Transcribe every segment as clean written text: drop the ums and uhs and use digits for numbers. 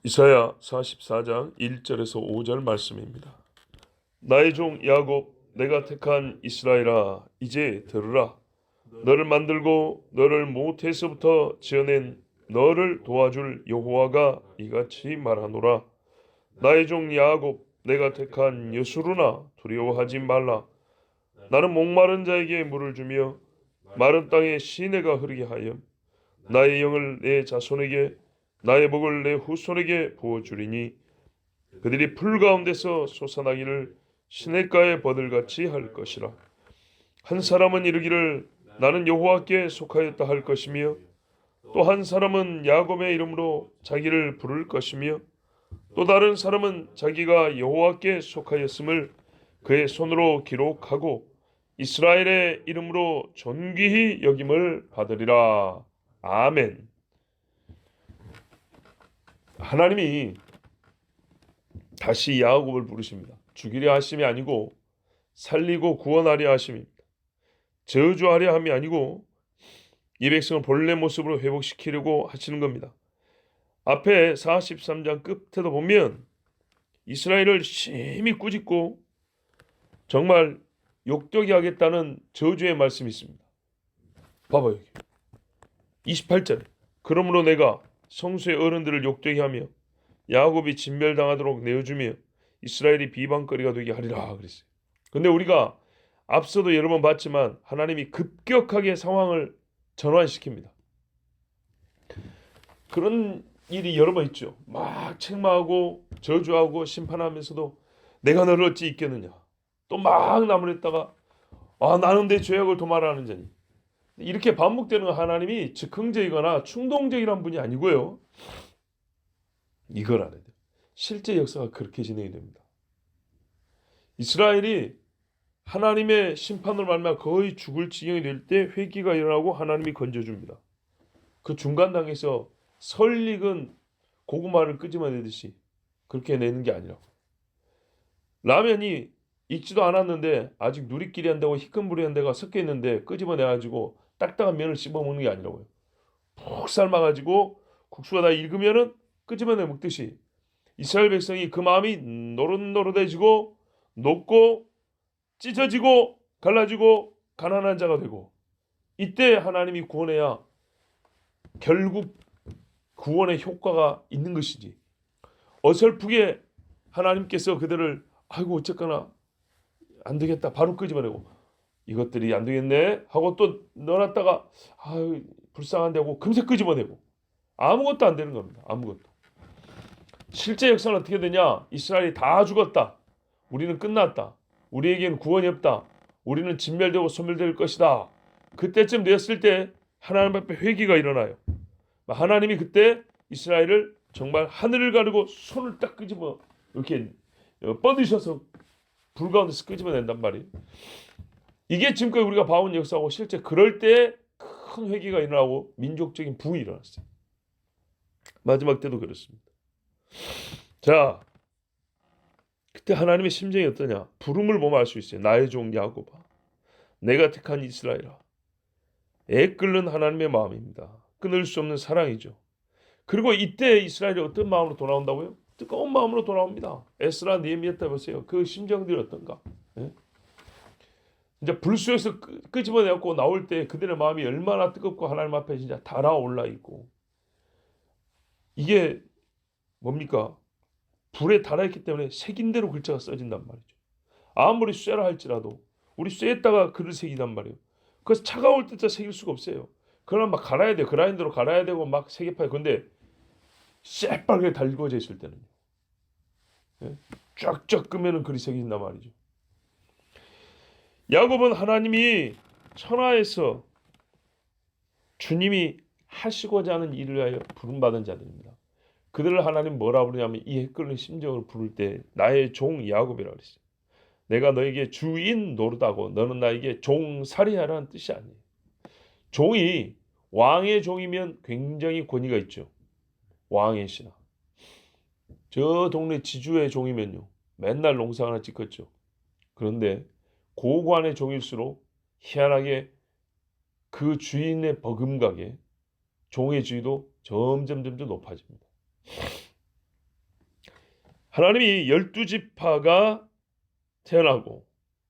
이사야 44장 1절에서 5절 말씀입니다. 나의 종 야곱, 내가 택한 이스라엘아, 이제 들으라. 너를 만들고 너를 모태에서부터 지어낸 너를 도와줄 여호와가 이같이 말하노라. 나의 종 야곱, 내가 택한 여수루나 두려워하지 말라. 나는 목마른 자에게 물을 주며 마른 땅에 시내가 흐르게 하여 나의 영을 내 자손에게 나의 복을 내 후손에게 부어주리니 그들이 풀 가운데서 솟아나기를 시냇가의 버들같이 할 것이라. 한 사람은 이르기를 나는 여호와께 속하였다 할 것이며 또 한 사람은 야곱의 이름으로 자기를 부를 것이며 또 다른 사람은 자기가 여호와께 속하였음을 그의 손으로 기록하고 이스라엘의 이름으로 존귀히 여김을 받으리라. 아멘. 하나님이 다시 야곱을 부르십니다. 죽이려 하심이 아니고 살리고 구원하려 하심입니다. 저주하려 함이 아니고 이 백성을 본래 모습으로 회복시키려고 하시는 겁니다. 앞에 43장 끝에도 보면 이스라엘을 심히 꾸짖고 정말 욕되게 하겠다는 저주의 말씀이 있습니다. 봐봐요. 여기 28절. 그러므로 내가 성수의 어른들을 욕되게 하며 야곱이 진멸당하도록 내어주며 이스라엘이 비방거리가 되게 하리라 그랬어요. 근데 우리가 앞서도 여러 번 봤지만 하나님이 급격하게 상황을 전환시킵니다. 그런 일이 여러 번 있죠. 막 책망하고 저주하고 심판하면서도 내가 너를 어찌 잊겠느냐. 또 막 나무랬다가 나는 내 죄악을 도말하는 자니. 이렇게 반복되는 하나님이 즉흥적이거나 충동적이란 분이 아니고요. 이걸 알아야 돼요. 실제 역사가 그렇게 진행이 됩니다. 이스라엘이 하나님의 심판으로 말미암아 거의 죽을 지경이 될 때 회개가 일어나고 하나님이 건져줍니다. 그 중간 단계에서 설익은 고구마를 끄집어내듯이 그렇게 내는 게 아니라고. 라면이 익지도 않았는데 아직 누리끼리 한다고 희끈부리 한 데가 섞여 있는데 끄집어내가지고 딱딱한 면을 씹어먹는 게 아니라고요. 푹 삶아가지고 국수가 다 익으면은 끄집어내 먹듯이 이스라엘 백성이 그 마음이 노릇노릇해지고 녹고 찢어지고 갈라지고 가난한 자가 되고 이때 하나님이 구원해야 결국 구원의 효과가 있는 것이지. 어설프게 하나님께서 그들을 아이고 어쨌거나 안 되겠다 바로 끄집어내고 이것들이 안 되겠네 하고 또 넣어놨다가 아유 불쌍한데 하고 금세 끄집어내고 아무것도 안 되는 겁니다. 아무것도. 실제 역사는 어떻게 되냐? 이스라엘이 다 죽었다. 우리는 끝났다. 우리에게는 구원이 없다. 우리는 진멸되고 소멸될 것이다. 그때쯤 되었을 때 하나님 앞에 회개가 일어나요. 하나님이 그때 이스라엘을 정말 하늘을 가르고 손을 딱 끄집어 이렇게 뻗으셔서 불 가운데서 끄집어낸단 말이에요. 이게 지금까지 우리가 봐온 역사고 실제 그럴 때 큰 회개가 일어나고 민족적인 부흥이 일어났어요. 마지막 때도 그렇습니다. 자, 그때 하나님의 심정이 어떠냐? 부름을 보면 알 수 있어요. 나의 종 야곱아, 내가 택한 이스라엘아. 애끓는 하나님의 마음입니다. 끊을 수 없는 사랑이죠. 그리고 이때 이스라엘이 어떤 마음으로 돌아온다고요? 뜨거운 마음으로 돌아옵니다. 에스라 느헤미야 때 보세요. 그 심정들이 어떤가? 예? 이제 불수에서 끄집어내고 나올 때 그들의 마음이 얼마나 뜨겁고 하나님 앞에 진짜 달아올라 있고 이게 뭡니까? 불에 달아있기 때문에 색인 대로 글자가 써진단 말이죠. 아무리 쇠라 할지라도 우리 쇠에다가 글을 새기단 말이에요. 그래서 차가울 때짜 새길 수가 없어요. 그러나 막 갈아야 돼요. 그라인더로 갈아야 되고 막 세게파요. 근데 새빨갛게 달궈져 있을 때는 예? 쫙쫙 끄면은 글이 새긴단 말이죠. 야곱은 하나님이 천하에서 주님이 하시고자 하는 일을 위하여 부름받은 자들입니다. 그들을 하나님 뭐라 부르냐면 이 해끓는 심정을 부를 때 나의 종 야곱이라고 그랬어요. 내가 너에게 주인 노릇하고 너는 나에게 종살이하라는 뜻이 아니에요. 종이 왕의 종이면 굉장히 권위가 있죠. 왕의 신하. 저 동네 지주의 종이면요. 맨날 농사 하나 짓겠죠. 그런데 고관의 종일수록 희한하게 그 주인의 버금가게 종의 지위도 점점 높아집니다. 하나님이 12지파가 태어나고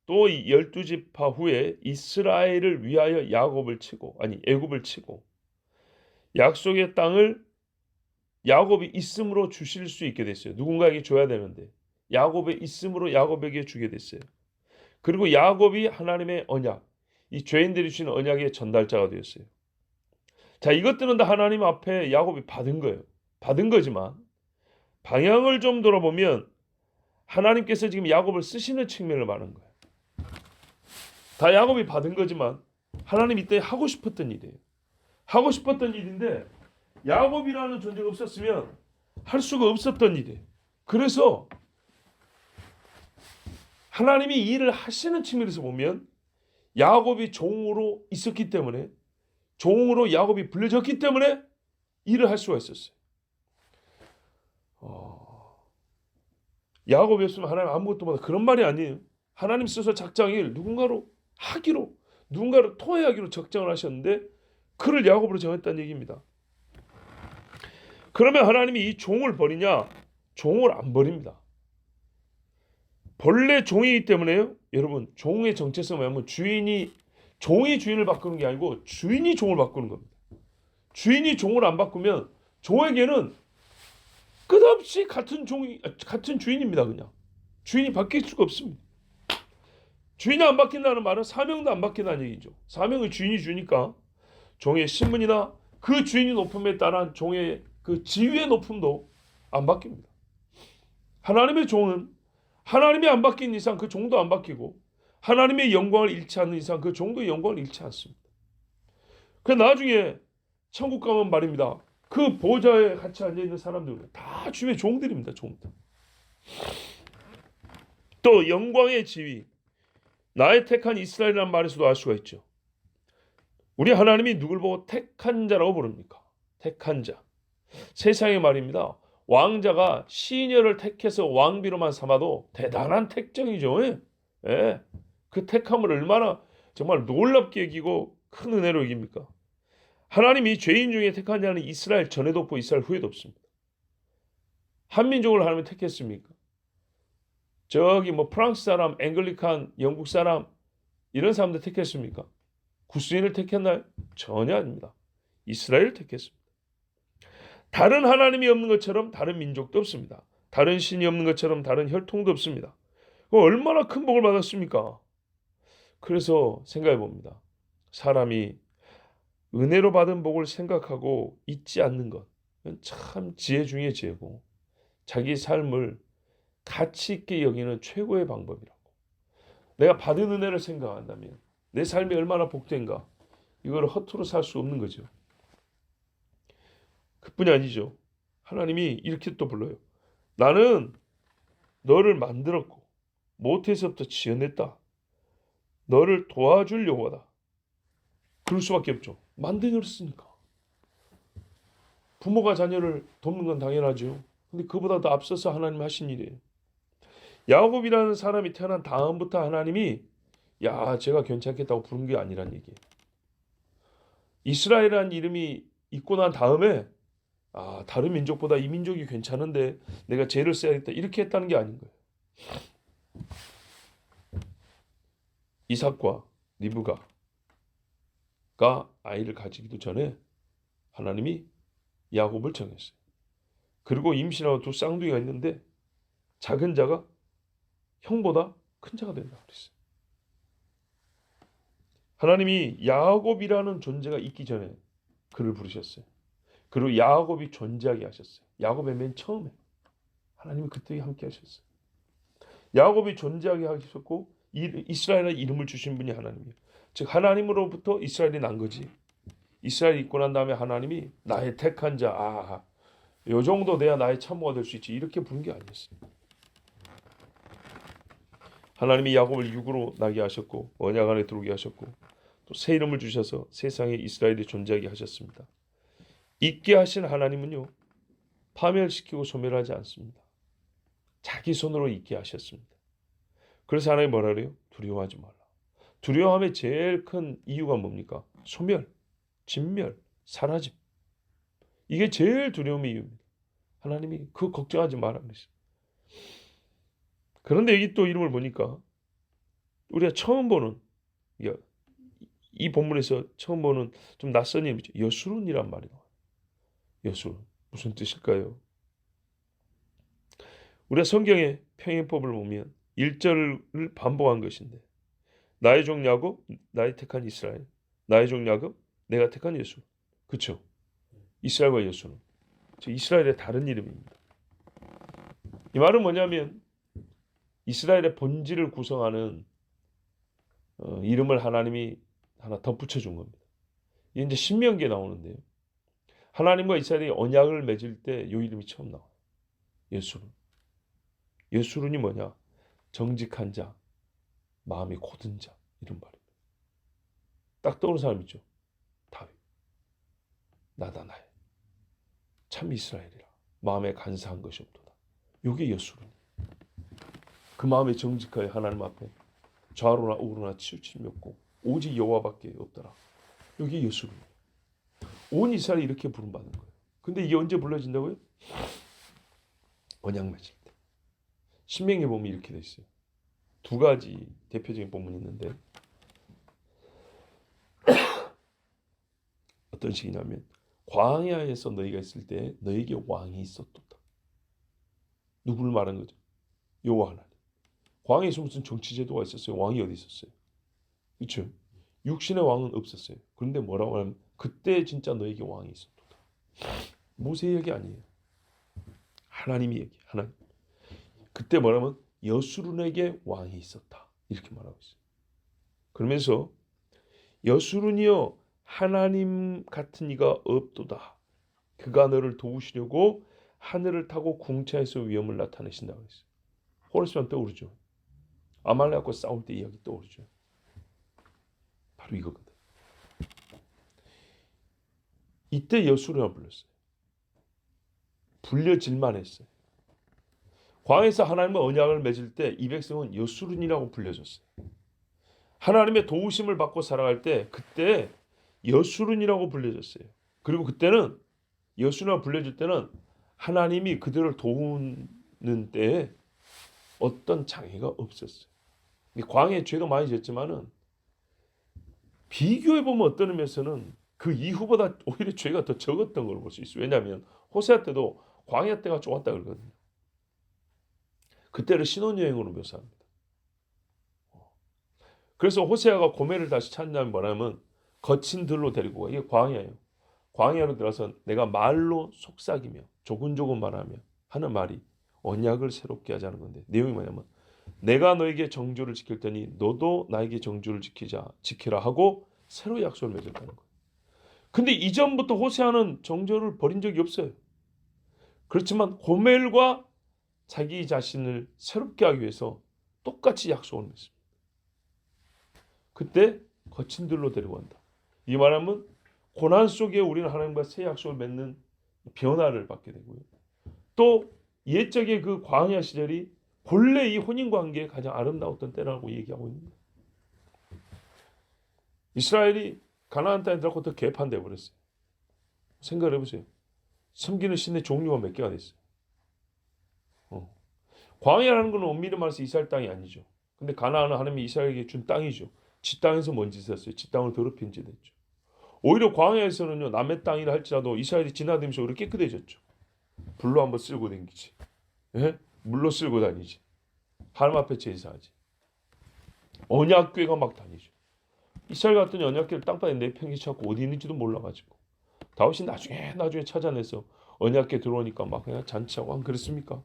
또 이 12지파 후에 이스라엘을 위하여 애굽을 치고 약속의 땅을 야곱이 있음으로 주실 수 있게 됐어요. 누군가에게 줘야 되는데 야곱의 있음으로 야곱에게 주게 됐어요. 그리고 야곱이 하나님의 언약, 이 죄인들이 주신 언약의 전달자가 되었어요. 자, 이것들은 다 하나님 앞에 야곱이 받은 거예요. 받은 거지만 방향을 좀 돌아보면 하나님께서 지금 야곱을 쓰시는 측면을 말하는 거예요. 다 야곱이 받은 거지만 하나님 이때 하고 싶었던 일이에요. 하고 싶었던 일인데 야곱이라는 존재가 없었으면 할 수가 없었던 일이에요. 그래서 하나님이 이 일을 하시는 측면에서 보면 야곱이 종으로 있었기 때문에 종으로 야곱이 불려졌기 때문에 일을 할 수가 있었어요. 야곱이었으면 하나님 아무것도 못하 그런 말이 아니에요. 하나님 스스로 작정일 누군가를 통해하기로 작정을 하셨는데 그를 야곱으로 정했다는 얘기입니다. 그러면 하나님이 이 종을 버리냐? 종을 안 버립니다. 본래 종이기 때문에요. 여러분, 종의 정체성은 뭐냐면 종이 주인을 바꾸는 게 아니고 주인이 종을 바꾸는 겁니다. 주인이 종을 안 바꾸면 종에게는 끝없이 같은 주인입니다. 그냥 주인이 바뀔 수가 없습니다. 주인이 안 바뀐다는 말은 사명도 안 바뀐다는 얘기죠. 사명을 주인이 주니까 종의 신분이나 그 주인이 높음에 따른 종의 그 지위의 높음도 안 바뀝니다. 하나님의 종은 하나님이 안 바뀐 이상 그 종도 안 바뀌고 하나님의 영광을 잃지 않는 이상 그 종도 영광을 잃지 않습니다. 그 나중에 천국 가면 말입니다. 그 보좌에 같이 앉아있는 사람들 다 주의 종들입니다. 종들. 또 영광의 지위, 나의 택한 이스라엘이라는 말에서도 알 수가 있죠. 우리 하나님이 누굴 보고 택한 자라고 부릅니까? 택한 자. 세상의 말입니다. 왕자가 시녀를 택해서 왕비로만 삼아도 대단한 택정이죠. 예. 그 택함을 얼마나 정말 놀랍게 여기고 큰 은혜로 여깁니까? 하나님이 죄인 중에 택한 자는 이스라엘 전에도 없고 이스라엘 후에도 없습니다. 한민족을 하나님이 택했습니까? 저기 프랑스 사람, 앵글리칸, 영국 사람 이런 사람들 택했습니까? 구스인을 택했나요? 전혀 아닙니다. 이스라엘을 택했습니다. 다른 하나님이 없는 것처럼 다른 민족도 없습니다. 다른 신이 없는 것처럼 다른 혈통도 없습니다. 얼마나 큰 복을 받았습니까? 그래서 생각해 봅니다. 사람이 은혜로 받은 복을 생각하고 잊지 않는 것, 참 지혜 중의 지혜고 자기 삶을 가치 있게 여기는 최고의 방법이라고. 내가 받은 은혜를 생각한다면 내 삶이 얼마나 복된가, 이걸 허투루 살 수 없는 거죠. 그뿐이 아니죠. 하나님이 이렇게 또 불러요. 나는 너를 만들었고 모태에서부터 지어냈다. 너를 도와주려고 하다. 그럴 수밖에 없죠. 만들었으니까. 부모가 자녀를 돕는 건 당연하죠. 근데 그보다 더 앞서서 하나님 하신 일이에요. 야곱이라는 사람이 태어난 다음부터 하나님이 제가 괜찮겠다고 부른 게 아니란 얘기예요. 이스라엘이라는 이름이 있고 난 다음에 다른 민족보다 이 민족이 괜찮은데 내가 죄를 써야겠다 이렇게 했다는 게 아닌 거예요. 이삭과 리브가가 아이를 가지기도 전에 하나님이 야곱을 정했어요. 그리고 임신하고 두 쌍둥이가 있는데 작은 자가 형보다 큰 자가 된다 그랬어요. 하나님이 야곱이라는 존재가 있기 전에 그를 부르셨어요. 그리고 야곱이 존재하게 하셨어요. 야곱의 맨 처음에 하나님이 그때 함께 하셨어요. 야곱이 존재하게 하셨고 이스라엘의 이름을 주신 분이 하나님이에요. 즉 하나님으로부터 이스라엘이 난 거지. 이스라엘이 있고 난 다음에 하나님이 나의 택한 자, 요 정도 돼야 나의 참모가 될 수 있지 이렇게 부른 게 아니었어요. 하나님이 야곱을 육으로 나게 하셨고 언약 안에 들어오게 하셨고 또 새 이름을 주셔서 세상에 이스라엘이 존재하게 하셨습니다. 있게 하신 하나님은요 파멸시키고 소멸하지 않습니다. 자기 손으로 있게 하셨습니다. 그래서 하나님이 뭐라 그래요? 두려워하지 말라. 두려워함의 제일 큰 이유가 뭡니까? 소멸, 진멸, 사라짐. 이게 제일 두려움의 이유입니다. 하나님이 그거 걱정하지 마라 그랬어요. 그런데 여기 또 이름을 보니까 우리가 처음 보는 이 본문에서 처음 보는 좀 낯선 이름이죠. 여수룬이란 말이 나와요. 여수룬 무슨 뜻일까요? 우리가 성경의 평행법을 보면 1절을 반복한 것인데 나의 종 야곱, 나의 택한 이스라엘, 나의 종 야곱, 내가 택한 여수. 그렇죠? 이스라엘과 여수는 이스라엘의 다른 이름입니다. 이 말은 뭐냐면 이스라엘의 본질을 구성하는 이름을 하나님이 하나 덧붙여 준 겁니다. 이게 이제 신명기에 나오는데요. 하나님과 이스라엘이 언약을 맺을 때 이 이름이 처음 나와요. 여수룬. 여수룬이 뭐냐? 정직한 자, 마음이 곧은 자 이런 말입니다. 딱 떠오르는 사람 있죠. 다윗. 나다 나의 참 이스라엘이라 마음에 간사한 것이 없도다. 이게 여수룬. 그 마음에 정직하여 하나님 앞에 좌로나 우로나 치우침이 없고 오직 여호와밖에 없더라. 여기 여수룬. 온 이스라엘이 이렇게 부름받은 거예요. 근데 이게 언제 불러진다고요? 언약 맺을 때. 신명기 보면 이렇게 돼 있어요. 두 가지 대표적인 본문이 있는데 어떤 식이냐면 광야에서 너희가 있을 때 너에게 왕이 있었도다. 누구를 말한 거죠? 여호와 하나님. 광야에서 무슨 정치 제도가 있었어요? 왕이 어디 있었어요? 그렇죠? 육신의 왕은 없었어요. 그런데 뭐라고 하면 그때 진짜 너에게 왕이 있었도다. 모세 얘기 아니에요. 하나님이 얘기. 하나님. 그때 뭐라면 여수룬에게 왕이 있었다. 이렇게 말하고 있어요. 그러면서 여수룬이여 하나님 같은 이가 없도다. 그가 너를 도우시려고 하늘을 타고 궁창에서 위엄을 나타내신다고 했어요. 호레스만 떠오르죠. 아말렉과 싸울 때 이야기 떠오르죠. 바로 이거거든. 이때 여수룬이라고 불렀어요. 불려질만 했어요. 광야에서 하나님과 언약을 맺을 때 이 백성은 여수룬이라고 불려졌어요. 하나님의 도우심을 받고 살아갈 때 그때 여수룬이라고 불려졌어요. 그리고 그때는 여수run이라고 불려질 때는 하나님이 그들을 도우는 때에 어떤 장애가 없었어요. 광야에 죄도 많이 졌지만은 비교해 보면 어떤 의미에서는 그 이후보다 오히려 죄가 더 적었던 걸 볼 수 있어요. 왜냐하면 호세아 때도 광야 때가 좋았다 그러거든요. 그때를 신혼여행으로 묘사합니다. 그래서 호세아가 고멜을 다시 찾냐면 뭐냐면 거친 들로 데리고 가. 이게 광야예요. 광야로 들어서 내가 말로 속삭이며 조근조근 말하며 하는 말이 언약을 새롭게 하자는 건데 내용이 뭐냐면 내가 너에게 정조를 지킬 테니 너도 나에게 정조를 지키라 하고 새로 약속을 맺었다는 거예요. 근데 이전부터 호세아는 정조를 버린 적이 없어요. 그렇지만 고멜과 자기 자신을 새롭게 하기 위해서 똑같이 약속을 맺습니다. 그때 거친 들로 데려간다. 이 말하면 고난 속에 우리는 하나님과 새 약속을 맺는 변화를 받게 되고요. 또 옛적의 그 광야 시절이 본래 이 혼인 관계의 가장 아름다웠던 때라고 얘기하고 있습니다. 이스라엘이 가나안 땅에 들어가고 개판돼 버렸어요. 생각을 해보세요. 섬기는 신의 종류가 몇 개가 됐어요. 광야라는 것은 엄밀히 말해서 이스라엘 땅이 아니죠. 근데 가나안은 하나님이 이스라엘에게 준 땅이죠. 지 땅에서 뭔 짓을 했어요? 지 땅을 더럽힌 짓 했죠. 오히려 광야에서는요 남의 땅이라 할지라도 이스라엘이 지나다니면서 오히려 깨끗해졌죠. 불로 한번 쓸고 다니지. 예? 물로 쓸고 다니지. 하나님 앞에 제사하지. 언약궤가 막 다니죠. 이스라엘 같은 언약궤를 땅바닥에 내팽개쳐갖고 어디 있는지도 몰라가지고 다윗이 나중에 찾아내서 언약궤 들어오니까 막 그냥 잔치하고 안 그랬습니까?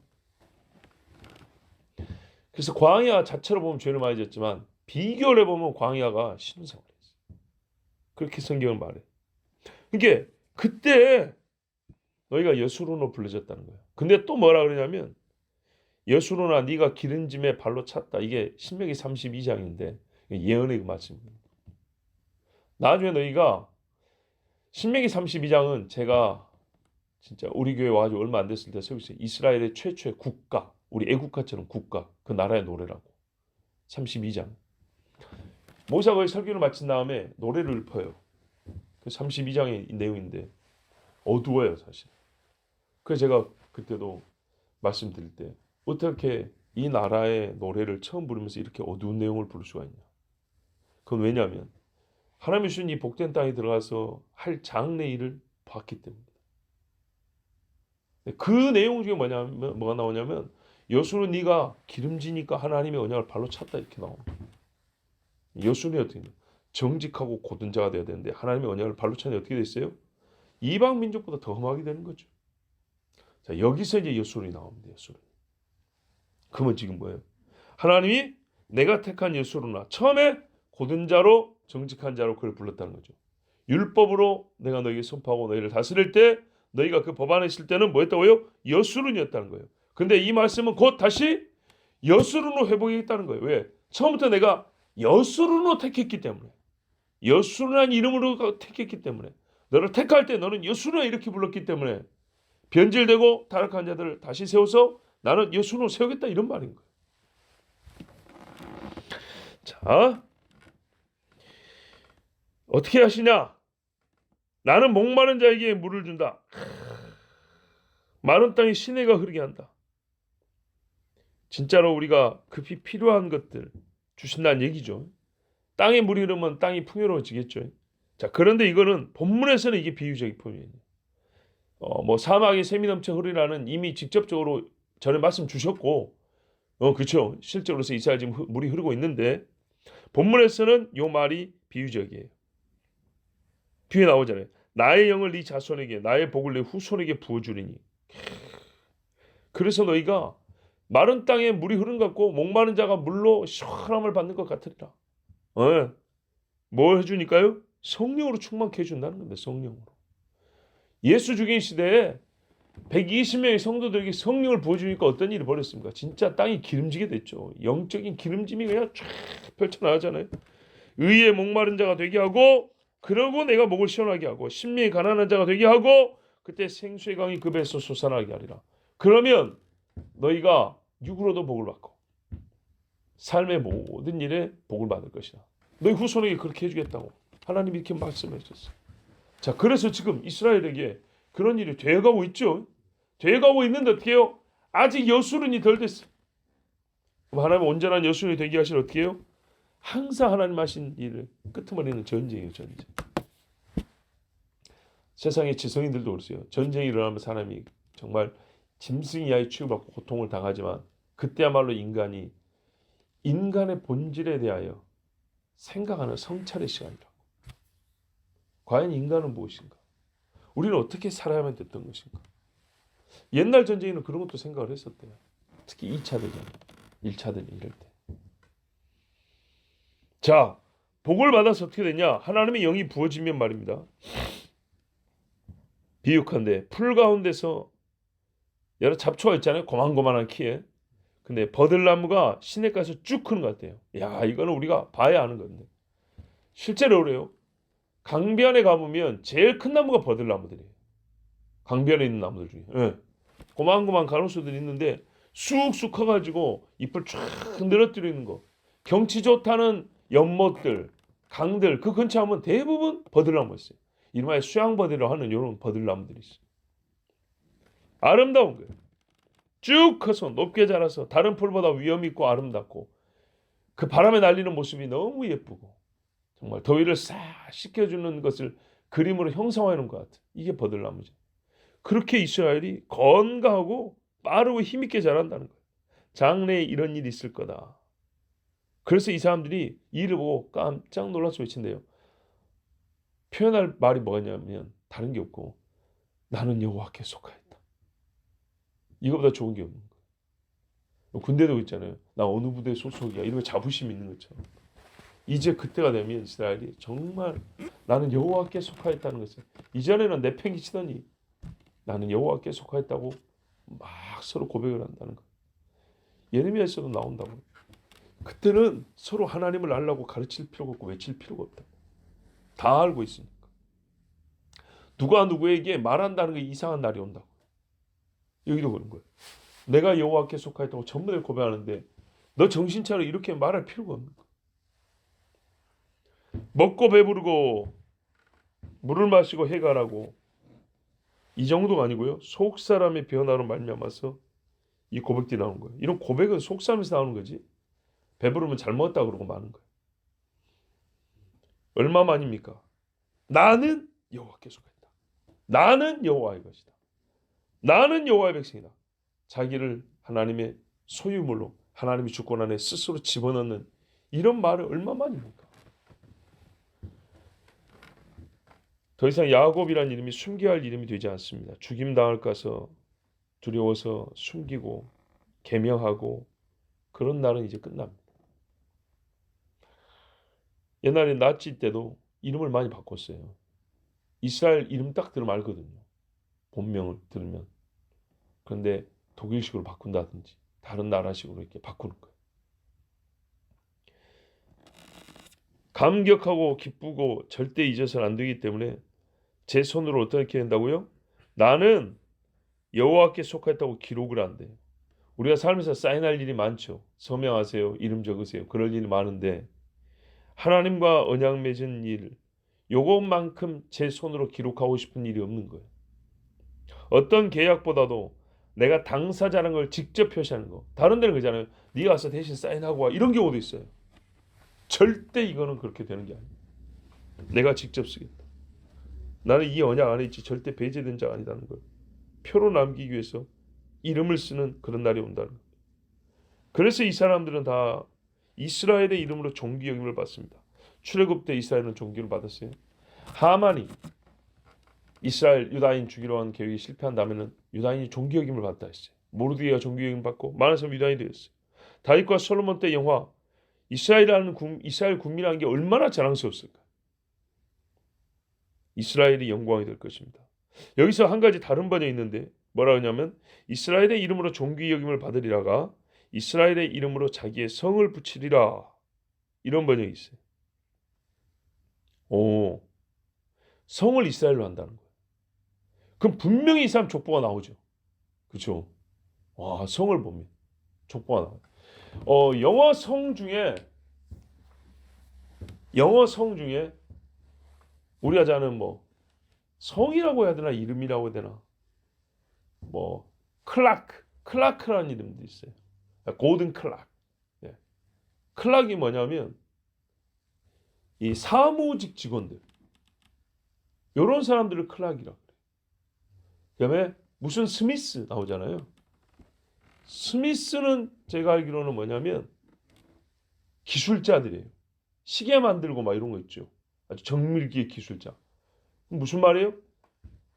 그래서 광야 자체로 보면 죄를 많이 졌지만 비교를 해보면 광야가 신혼생활이었어요. 그렇게 성경을 말해. 그러니까 그때 너희가 여수론으로 불러졌다는 거예요. 근데 또 뭐라 그러냐면 여수론아 네가 기름짐에 발로 찼다. 이게 신명기 32장인데 예언의 그 말씀입니다. 나중에 너희가 신명기 32장은 제가 진짜 우리 교회 와가지고 얼마 안 됐을 때 세우셨어요. 이스라엘의 최초의 국가, 우리 애국가처럼 국가, 그 나라의 노래라고. 32장. 모세가 거의 설교를 마친 다음에 노래를 읊어요. 그 32장의 내용인데 어두워요 사실. 그래서 제가 그때도 말씀드릴 때 어떻게 이 나라의 노래를 처음 부르면서 이렇게 어두운 내용을 부를 수가 있냐? 그건 왜냐하면 하나님이 주신 이 복된 땅에 들어가서 할 장래 일을 봤기 때문입니다. 그 내용 중에 뭐냐면 뭐가 나오냐면 여수는 네가 기름지니까 하나님의 언약을 발로 찼다 이렇게 나옵니다. 여수는 어떻게 돼요? 정직하고 고든 자가 되어야 되는데 하나님의 언약을 발로 차니 어떻게 됐어요? 이방 민족보다 더 험하게 되는 거죠. 자, 여기서 이제 여수론이 나옵니다. 여수론. 그러면 지금 뭐예요? 하나님이 내가 택한 여수론아, 처음에 고든 자로 정직한 자로 그를 불렀다는 거죠. 율법으로 내가 너희에게 선포하고 너희를 다스릴 때 너희가 그 법 안에 있을 때는 뭐였다고요? 여수론이었다는 거예요. 근데 이 말씀은 곧 다시 여수론으로 회복했다는 거예요. 왜? 처음부터 내가 여수론으로 택했기 때문에, 여수론이라는 이름으로 택했기 때문에, 너를 택할 때 너는 여수론이라 이렇게 불렀기 때문에 변질되고 타락한 자들을 다시 세워서 나는 여수론으로 세우겠다 이런 말인 거예요. 자, 어떻게 하시냐? 나는 목마른 자에게 물을 준다. 마른 땅에 시내가 흐르게 한다. 진짜로 우리가 급히 필요한 것들 주신다는 얘기죠. 땅에 물이 흐르면 땅이 풍요로워지겠죠. 자, 그런데 이거는 본문에서는 이게 비유적인 표현이에요. 뭐 사막에 샘이 넘쳐 흐르라는 이미 직접적으로 전에 말씀 주셨고, 그렇죠. 실제로서 이스라엘 지금 물이 흐르고 있는데 본문에서는 요 말이 비유적이에요. 뒤에 나오잖아요. 나의 영을 네 자손에게, 나의 복을 내 후손에게 부어주리니. 그래서 너희가 마른 땅에 물이 흐른 것 같고 목마른 자가 물로 시원함을 받는 것 같으리라. 뭘 해주니까요? 성령으로 충만케 해준다는 겁니다. 성령으로. 예수 죽인 시대에 120명의 성도들에게 성령을 부어주니까 어떤 일이 벌어졌습니까? 진짜 땅이 기름지게 됐죠. 영적인 기름짐이 그냥 쫙 펼쳐나가잖아요. 의의 목마른 자가 되게 하고, 그러고 내가 목을 시원하게 하고, 심령이 가난한 자가 되게 하고, 그때 생수의 강이 그 배에서 솟아나게 하리라. 그러면 너희가 육으로도 복을 받고 삶의 모든 일에 복을 받을 것이다. 너희 후손에게 그렇게 해주겠다고 하나님이 이렇게 말씀하셨어요. 자, 그래서 지금 이스라엘에게 그런 일이 되어가고 있죠. 되어가고 있는데 어떻게 해요? 아직 여수론이 덜 됐어요. 그럼 하나님 온전한 여수론이 되게 하실 어떻게 해요? 항상 하나님 하신 일을 끄트머리는 전쟁이에요. 전쟁. 세상의 지성인들도 그러세요. 전쟁이 일어나면 사람이 정말 짐승 이하에 취급받고 고통을 당하지만 그때야말로 인간의 본질에 대하여 생각하는 성찰의 시간이라고. 과연 인간은 무엇인가? 우리는 어떻게 살아야만 됐던 것인가? 옛날 전쟁에는 그런 것도 생각을 했었대요. 특히 2차 대전, 1차 대전 이럴 때. 자, 복을 받아서 어떻게 되냐? 하나님의 영이 부어지면 말입니다. 비육한데 풀 가운데서 여러 잡초가 있잖아요. 고만고만한 키에. 근데 버들나무가 시냇가에서 쭉 크는 것 같아요. 야, 이거는 우리가 봐야 아는 건데. 실제로 그래요. 강변에 가보면 제일 큰 나무가 버들나무들이에요. 강변에 있는 나무들 중에. 예. 고만고만 가로수들이 있는데 쑥쑥 커가지고 잎을 쫙 늘어뜨려 있는 거. 경치 좋다는 연못들, 강들 그 근처에 하면 대부분 버들나무 있어요. 이름하여 수양버들이라고 하는 이런 버들나무들이 있어요. 아름다운 거예요. 쭉 커서 높게 자라서 다른 풀보다 위험 있고 아름답고 그 바람에 날리는 모습이 너무 예쁘고 정말 더위를 싹 식혀주는 것을 그림으로 형상화해 놓은 것 같아요. 이게 버들나무죠. 그렇게 이스라엘이 건강하고 빠르고 힘있게 자란다는 거예요. 장래에 이런 일이 있을 거다. 그래서 이 사람들이 이를 보고 깜짝 놀라서 외친대요. 표현할 말이 뭐냐면 다른 게 없고 나는 여호와께 속하였다. 이거보다 좋은 게 없는 거예요. 군대도 있잖아요. 나 어느 부대 소속이야. 이런 자부심 있는 것처럼. 이제 그때가 되면 이스라엘이 정말 나는 여호와께 속하였다는 것을 이전에는 내팽개치더니 나는 여호와께 속하였다고 막 서로 고백을 한다는 거. 예레미야에서도 나온다고. 그때는 서로 하나님을 알라고 가르칠 필요가 없고 외칠 필요가 없다. 다 알고 있으니까. 누가 누구에게 말한다는 게 이상한 날이 온다고. 여기도 그런 거예요. 내가 여호와께 속하였다고 전부 다 고백하는데 너 정신 차려 이렇게 말할 필요가 없는 거야. 먹고 배부르고 물을 마시고 해가라고 이 정도가 아니고요. 속 사람의 변화로 말미암아서 이 고백들이 나오는 거예요. 이런 고백은 속삭임에서 나오는 거지. 배부르면 잘 먹었다 그러고 마는 거예요. 얼마만입니까? 나는 여호와께 속했다. 나는 여호와의 것이다. 나는 여호와의 백성이다. 자기를 하나님의 소유물로 하나님의 주권 안에 스스로 집어넣는 이런 말을 얼마만입니까? 더 이상 야곱이라는 이름이 숨겨야 할 이름이 되지 않습니다. 죽임 당할까서 두려워서 숨기고 계명하고 그런 날은 이제 끝납니다. 옛날에 나치 때도 이름을 많이 바꿨어요. 이스라엘 이름 딱 들으면 알거든요. 본명을 들으면. 그런데 독일식으로 바꾼다든지 다른 나라식으로 이렇게 바꾸는 거예요. 감격하고 기쁘고 절대 잊어서는 안 되기 때문에 제 손으로 어떻게 한다고요? 나는 여호와께 속했다고 기록을 한대요. 우리가 살면서 사인할 일이 많죠. 서명하세요. 이름 적으세요. 그럴 일이 많은데 하나님과 언약 맺은 일 요것만큼 제 손으로 기록하고 싶은 일이 없는 거예요. 어떤 계약보다도 내가 당사자라는 걸 직접 표시하는 거. 다른 데는 그러잖아요. 네가 와서 대신 사인하고 와. 이런 경우도 있어요. 절대 이거는 그렇게 되는 게 아니에요. 내가 직접 쓰겠다. 나는 이 언약 안에 있지 절대 배제된 자가 아니다는 걸 표로 남기기 위해서 이름을 쓰는 그런 날이 온다는 거예요. 그래서 이 사람들은 다 이스라엘의 이름으로 종기 여김을 받습니다. 출애굽 때 이스라엘은 종기를 받았어요. 하만이 이스라엘 유다인 죽이려 한 계획이 실패한 다음에는 유다인이 종기 여김을 받다 했어요. 모르드게가 종기 여김을 받고 많은 사람이 유다인이 되었어요. 다윗과 솔로몬 때 영화 이스라엘 국민이라는 게 얼마나 자랑스러웠을까. 이스라엘이 영광이 될 것입니다. 여기서 한 가지 다른 번역이 있는데 뭐라 하냐면 이스라엘의 이름으로 종기 여김을 받으리라가 이스라엘의 이름으로 자기의 성을 붙이리라. 이런 번역이 있어요. 오, 성을 이스라엘로 한다는 거예요. 그럼 분명히 이 사람 족보가 나오죠. 그렇죠? 와, 성을 보면 족보가 나와요. 영어 성 중에 우리가 자는 뭐 성이라고 해야 되나 이름이라고 해야 되나 뭐 클라크라는 이름도 있어요. 고든 클락. 네. 클락이 뭐냐면 이 사무직 직원들 이런 사람들을 클락이라고 그래요. 그다음에 무슨 스미스 나오잖아요. 스미스는 제가 알기로는 뭐냐면 기술자들이에요. 시계 만들고 막 이런 거 있죠. 아주 정밀기의 기술자. 무슨 말이에요?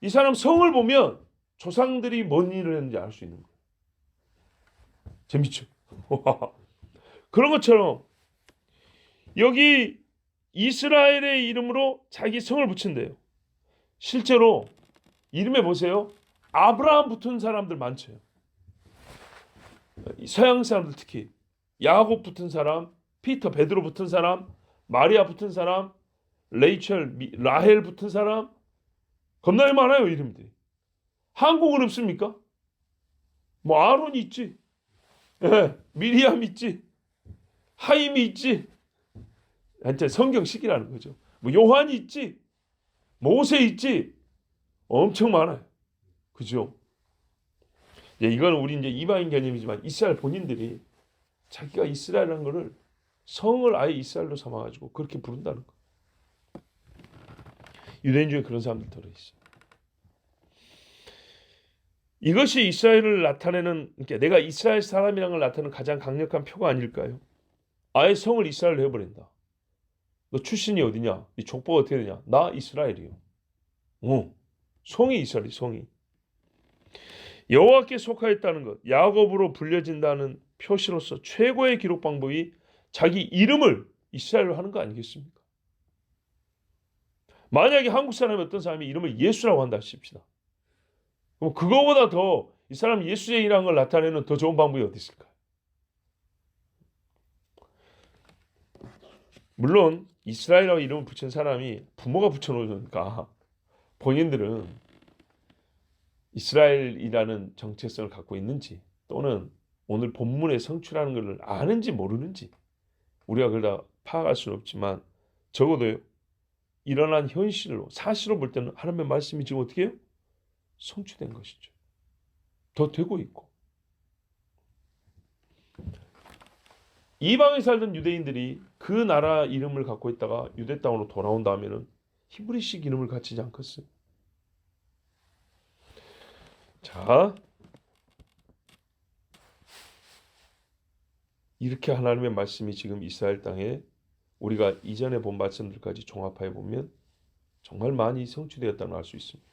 이 사람 성을 보면 조상들이 뭔 일을 했는지 알 수 있는 거예요. 재밌죠? 그런 것처럼 여기 이스라엘의 이름으로 자기 성을 붙인대요. 실제로 이름에 보세요. 아브라함 붙은 사람들 많죠. 서양 사람들 특히 야곱 붙은 사람, 피터, 베드로 붙은 사람, 마리아 붙은 사람, 라헬 붙은 사람 겁나게 많아요. 이름들이. 한국은 없습니까? 뭐 아론이 있지. 예, 미리암 있지. 하임이 있지. 한자 성경식이라는 거죠. 뭐 요한이 있지. 모세 있지. 엄청 많아요. 그죠? 예, 이거는 우리 이제 이방인 개념이지만 이스라엘 본인들이 자기가 이스라엘이라는 거를 성을 아예 이스라엘로 삼아가지고 그렇게 부른다는 거. 유대인 중에 그런 사람들 들어있어요. 이것이 이스라엘을 나타내는, 그러니까 내가 이스라엘 사람이라는 걸 나타내는 가장 강력한 표가 아닐까요? 아예 성을 이스라엘로 해버린다. 너 출신이 어디냐? 네 족보가 어떻게 되냐? 나 이스라엘이요. 성이 이스라엘, 성이. 여호와께 속하였다는 것, 야곱으로 불려진다는 표시로서 최고의 기록 방법이 자기 이름을 이스라엘로 하는 거 아니겠습니까? 만약에 한국 사람이 어떤 사람이 이름을 예수라고 한다 하십시다. 그럼 그거보다 더 이 사람 예수쟁이라는 걸 나타내는 더 좋은 방법이 어디 있을까요? 물론 이스라엘이라고 이름을 붙인 사람이 부모가 붙여놓으니까 본인들은 이스라엘이라는 정체성을 갖고 있는지 또는 오늘 본문에 성취라는 것을 아는지 모르는지 우리가 그걸 다 파악할 수는 없지만 적어도 일어난 현실로 사실로 볼 때는 하나님의 말씀이 지금 어떻게 해요? 성취된 것이죠. 더 되고 있고 이방에 살던 유대인들이 그 나라 이름을 갖고 있다가 유대 땅으로 돌아온 다음에는 히브리식 이름을 갖추지 않겠어요? 자, 이렇게 하나님의 말씀이 지금 이스라엘 땅에 우리가 이전에 본 말씀들까지 종합해 보면 정말 많이 성취되었다는 걸 알 수 있습니다.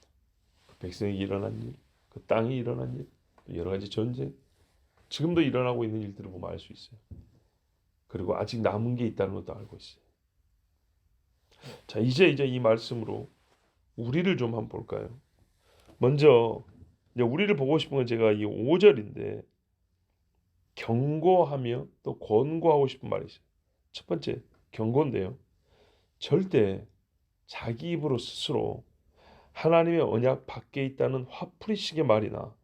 그 백성이 일어난 일, 그 땅이 일어난 일, 여러 가지 전쟁, 지금도 일어나고 있는 일들을 보면 알 수 있어요. 그리고 아직 남은 게 있다는 것도 알고 있어요. 자, 이제 이 말씀으로 우리를 좀 한번 볼까요? 먼저 이제 우리를 보고 싶은 건 제가 이 5절인데 경고하며 또 권고하고 싶은 말이 있어요. 첫 번째 경고인데요. 절대 자기 입으로 스스로 하나님의 언약 밖에 있다는 화풀이식의 말이나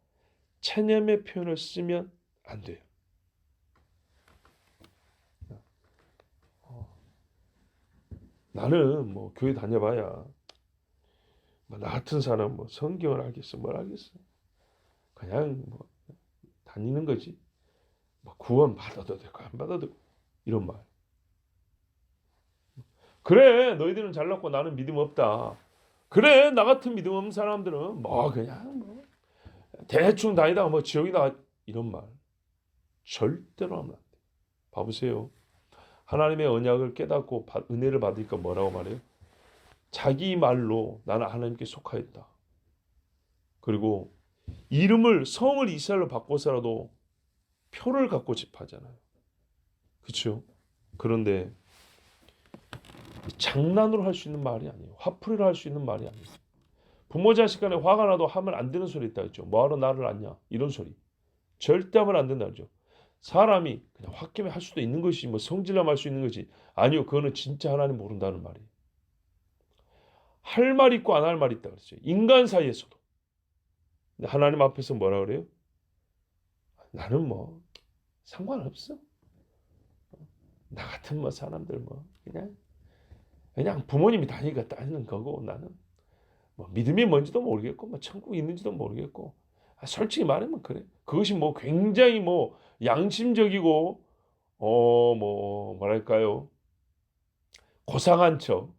체념의 표현을 쓰면 안 돼요. 나는 뭐 교회 다녀봐야 뭐 나 같은 사람 뭐 성경을 알겠어 뭘 알겠어 그냥 뭐 다니는 거지 뭐 구원 받아도 되고 안 받아도 되고 이런 말. 그래 너희들은 잘났고 나는 믿음 없다. 그래 나 같은 믿음 없는 사람들은 뭐 그냥 뭐 대충 다니다가 뭐 지옥이다 이런 말 절대로 하면 안 돼. 봐보세요. 하나님의 언약을 깨닫고 은혜를 받으니까 뭐라고 말해요? 자기 말로 나는 하나님께 속하였다. 그리고 이름을 성을 이스라엘로 바꿔서라도 표를 갖고 집하잖아요. 그렇죠? 그런데 장난으로 할 수 있는 말이 아니에요. 화풀이로 할 수 있는 말이 아니에요. 부모 자식 간에 화가 나도 하면 안 되는 소리 있다 했죠. 뭐하러 나를 낳냐 이런 소리 절대 하면 안 된다 그러죠. 사람이 그냥 홧김에 할 수도 있는 것이 뭐 성질남 할 수 있는 것이 아니요. 그거는 진짜 하나님 모른다는 말이에요. 할 말 있고 안 할 말 있다 그랬죠. 인간 사이에서도. 하나님 앞에서 뭐라 그래요? 나는 뭐 상관없어. 나 같은 뭐 사람들 뭐 그냥 부모님이 다니니까 따지는 거고 나는 뭐 믿음이 뭔지도 모르겠고 뭐 천국이 있는지도 모르겠고 솔직히 말하면 그래. 그것이 뭐 굉장히 뭐 양심적이고 뭐 뭐랄까요 고상한 척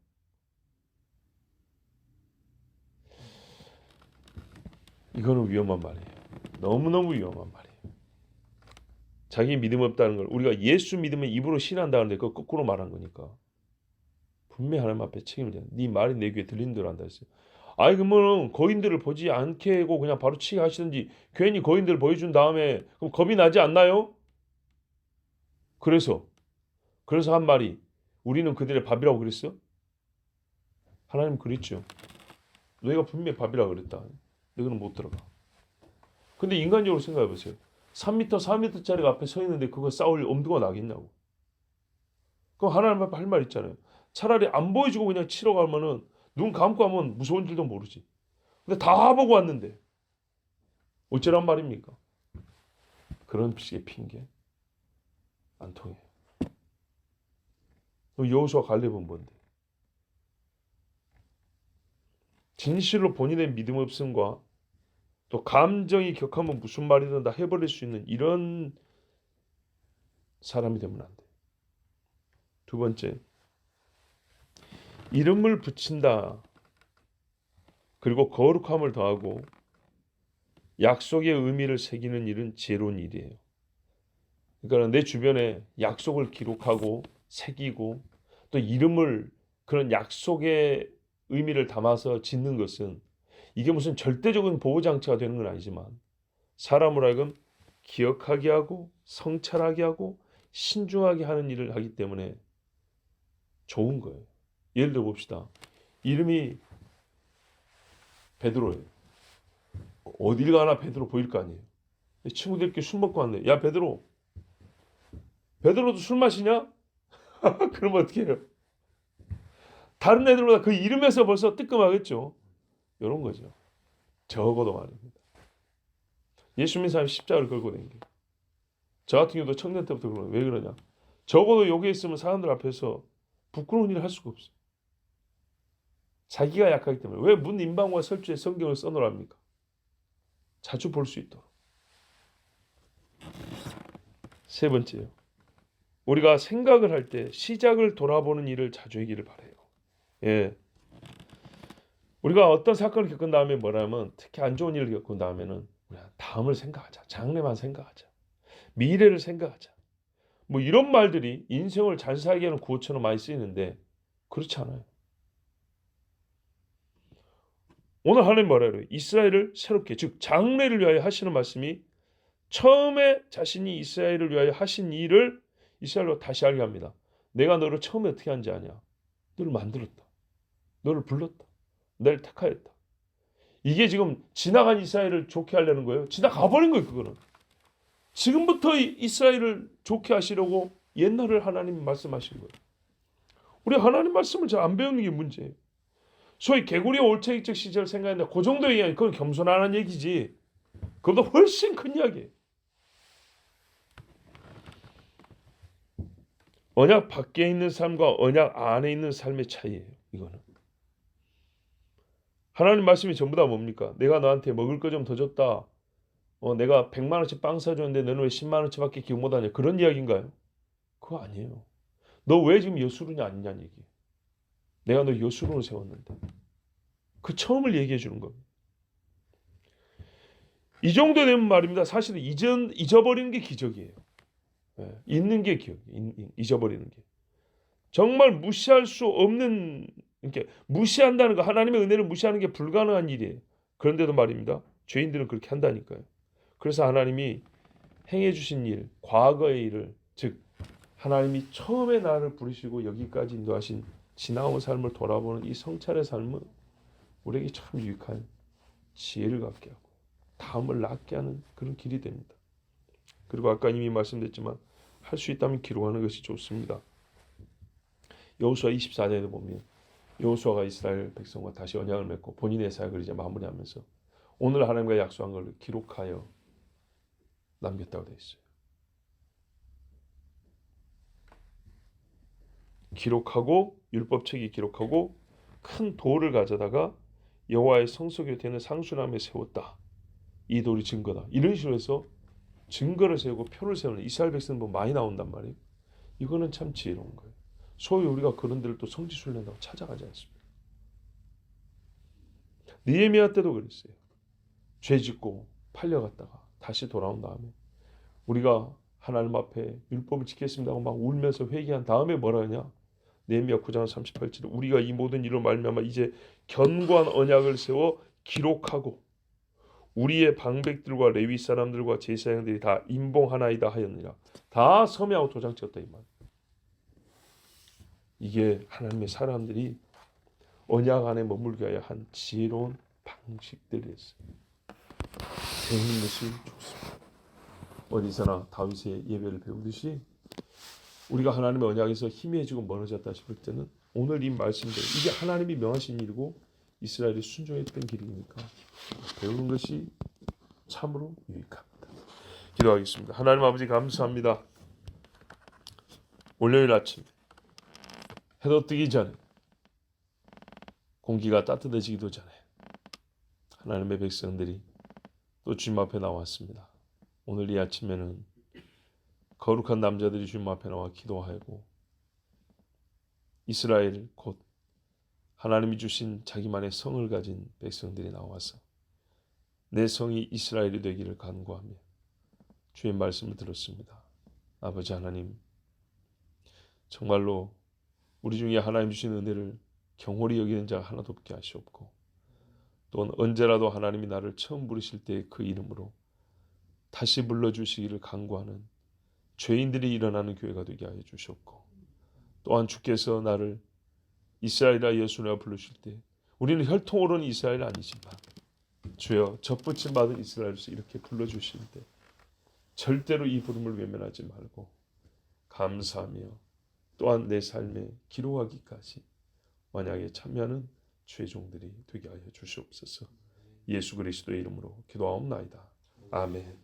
이거는 위험한 말이에요. 너무너무 위험한 말이에요. 자기 믿음 없다는 걸 우리가 예수 믿으면 입으로 신한다는데 그거 거꾸로 말한 거니까 분명히 하나님 앞에 책임을 져야 돼. 네 말이 내 귀에 들리는 대로 한다 했어요. 아이 그러면 거인들을 보지 않게 하고 그냥 바로 치게 하시든지 괜히 거인들을 보여준 다음에 그럼 겁이 나지 않나요? 그래서 한 말이 우리는 그들의 밥이라고 그랬어? 하나님 그랬죠. 너희가 분명히 밥이라고 그랬다. 너희는 못 들어가. 근데 인간적으로 생각해 보세요. 3m, 4m짜리가 앞에 서 있는데 그거 싸울 엄두가 나겠냐고. 그럼 하나님 앞에 할 말 있잖아요. 차라리 안 보여주고 그냥 치러 가면은 눈 감고 하면 무서운 줄도 모르지. 근데 다 보고 왔는데 어쩌란 말입니까? 그런 식의 핑계 안 통해요. 여호수아 갈렙은 뭔데? 진실로 본인의 믿음 없음과 또 감정이 격하면 무슨 말이든 다 해버릴 수 있는 이런 사람이 되면 안 돼. 두 번째, 이름을 붙인다. 그리고 거룩함을 더하고 약속의 의미를 새기는 일은 지혜로운 일이에요. 그러니까 내 주변에 약속을 기록하고 새기고 또 이름을 그런 약속의 의미를 담아서 짓는 것은 이게 무슨 절대적인 보호장치가 되는 건 아니지만 사람을 하여금 기억하게 하고 성찰하게 하고 신중하게 하는 일을 하기 때문에 좋은 거예요. 예를 들어 봅시다. 이름이 베드로예요. 어딜 가나 베드로 보일 거 아니에요. 친구들끼리 술 먹고 왔네. 야 베드로. 베드로도 술 마시냐? 그러면 어떻게 해요? 다른 애들보다 그 이름에서 벌써 뜨끔하겠죠. 이런 거죠. 적어도 말입니다. 예수 믿는 사람이 십자가를 걸고 다니는 게. 저 같은 경우도 청년 때부터 그러는 왜 그러냐? 적어도 여기 있으면 사람들 앞에서 부끄러운 일을 할 수가 없어. 자기가 약하기 때문에. 왜 문 임방과 설주에 성경을 써놓으랍니까? 자주 볼 수 있도록. 세 번째요. 우리가 생각을 할 때 시작을 돌아보는 일을 자주 하기를 바라요. 예. 우리가 어떤 사건을 겪은 다음에 뭐라면 특히 안 좋은 일을 겪은 다음에는 우리가 다음을 생각하자. 장래만 생각하자. 미래를 생각하자. 뭐 이런 말들이 인생을 잘 살게 하는 구호처럼 많이 쓰이는데 그렇지 않아요. 오늘 하나님 뭐라 그래요? 이스라엘을 새롭게 즉 장래를 위하여 하시는 말씀이 처음에 자신이 이스라엘을 위하여 하신 일을 이스라엘로 다시 알게 합니다. 내가 너를 처음에 어떻게 한지 아냐? 너를 만들었다. 너를 불렀다. 너를 택하였다. 이게 지금 지나간 이스라엘을 좋게 하려는 거예요. 지나가 버린 거예요. 그거는. 지금부터 이스라엘을 좋게 하시려고 옛날을 하나님 말씀하신 거예요. 우리 하나님 말씀을 잘 안 배우는 게 문제예요. 소위 개구리와 올챙이적 시절 생각했는데 그 정도 얘기하니 그건 겸손하는 얘기지. 그보다 훨씬 큰 이야기예요. 언약 밖에 있는 삶과 언약 안에 있는 삶의 차이예요. 이거는. 하나님 말씀이 전부 다 뭡니까? 내가 너한테 먹을 거 좀 더 줬다. 내가 100만 원치 빵 사줬는데 너는 왜 10만 원치밖에 기억 못하냐. 그런 이야기인가요? 그거 아니에요. 너 왜 지금 여수론이 아니냐는 얘기. 내가 너 여수론을 세웠는데. 그 처음을 얘기해 주는 겁니다. 이 정도 되면 말입니다. 사실은 잊어버리는 게 기적이에요. 있는 게 기억, 잊어버리는 게. 정말 무시할 수 없는, 이렇게 무시한다는 거, 하나님의 은혜를 무시하는 게 불가능한 일이에요. 그런데도 말입니다. 죄인들은 그렇게 한다니까요. 그래서 하나님이 행해 주신 일, 과거의 일을, 즉 하나님이 처음에 나를 부르시고 여기까지 인도하신 지나온 삶을 돌아보는 이 성찰의 삶은 우리에게 참 유익한 지혜를 갖게 하고 다음을 낫게 하는 그런 길이 됩니다. 그리고 아까 이미 말씀드렸지만 할 수 있다면 기록하는 것이 좋습니다. 여호수아 24장에도 보면 여호수아가 이스라엘 백성과 다시 언약을 맺고 본인의 사역을 이제 마무리하면서 오늘 하나님과 약속한 걸 기록하여 남겼다고 되어 있어요. 기록하고 율법책에 기록하고 큰 돌을 가져다가 여호와의 성소에 되는 상수람에 세웠다. 이 돌이 증거다. 이런 식으로 해서 증거를 세우고 표를 세우는 이스라엘 백성은 뭐 많이 나온단 말이에요. 이거는 참 지혜로운 거예요. 소위 우리가 그런 데를 또 성지순례한다고 찾아가지 않습니다. 느헤미야 때도 그랬어요. 죄 짓고 팔려갔다가 다시 돌아온 다음에 우리가 하나님 앞에 율법을 지켰습니다 하고 막 울면서 회개한 다음에 뭐라 하냐? 느헤미야 9장 38절에 우리가 이 모든 일로 말미암아 이제 견고한 언약을 세워 기록하고 우리의 방백들과 레위 사람들과 제사장들이 다 임봉하나이다 하였느니라. 다 서명하고 도장 찍었다 이 말. 이게 하나님의 사람들이 언약 안에 머물게 하여 한 지혜로운 방식들이었어요. 배우는 것이 좋습니다. 어디서나 다윗의 예배를 배우듯이 우리가 하나님의 언약에서 희미해지고 멀어졌다 싶을 때는 오늘 이 말씀대로 이게 하나님이 명하신 일이고 이스라엘이 순종했던 길이니까 배우는 것이 참으로 유익합니다. 기도하겠습니다. 하나님 아버지 감사합니다. 월요일 아침 해도 뜨기 전에 공기가 따뜻해지기도 전에 하나님의 백성들이 또 주님 앞에 나왔습니다. 오늘 이 아침에는 거룩한 남자들이 주님 앞에 나와 기도하고 이스라엘 곧 하나님이 주신 자기만의 성을 가진 백성들이 나와서 내 성이 이스라엘이 되기를 간구하며 주의 말씀을 들었습니다. 아버지 하나님, 정말로 우리 중에 하나님 주신 은혜를 경홀히 여기는 자가 하나도 없게 하시옵고 또는 언제라도 하나님이 나를 처음 부르실 때 그 이름으로 다시 불러주시기를 간구하는 죄인들이 일어나는 교회가 되게 하여 주셨고 또한 주께서 나를 이스라엘이라 예수라 부르실 때 우리는 혈통으로는 이스라엘 아니지만 주여 접붙임 받은 이스라엘로서 이렇게 불러주실 때 절대로 이 부름을 외면하지 말고 감사하며 또한 내 삶에 기록하기까지 만약에 참여하는 주의 종들이 되게 하여 주시옵소서. 예수 그리스도의 이름으로 기도하옵나이다. 아멘.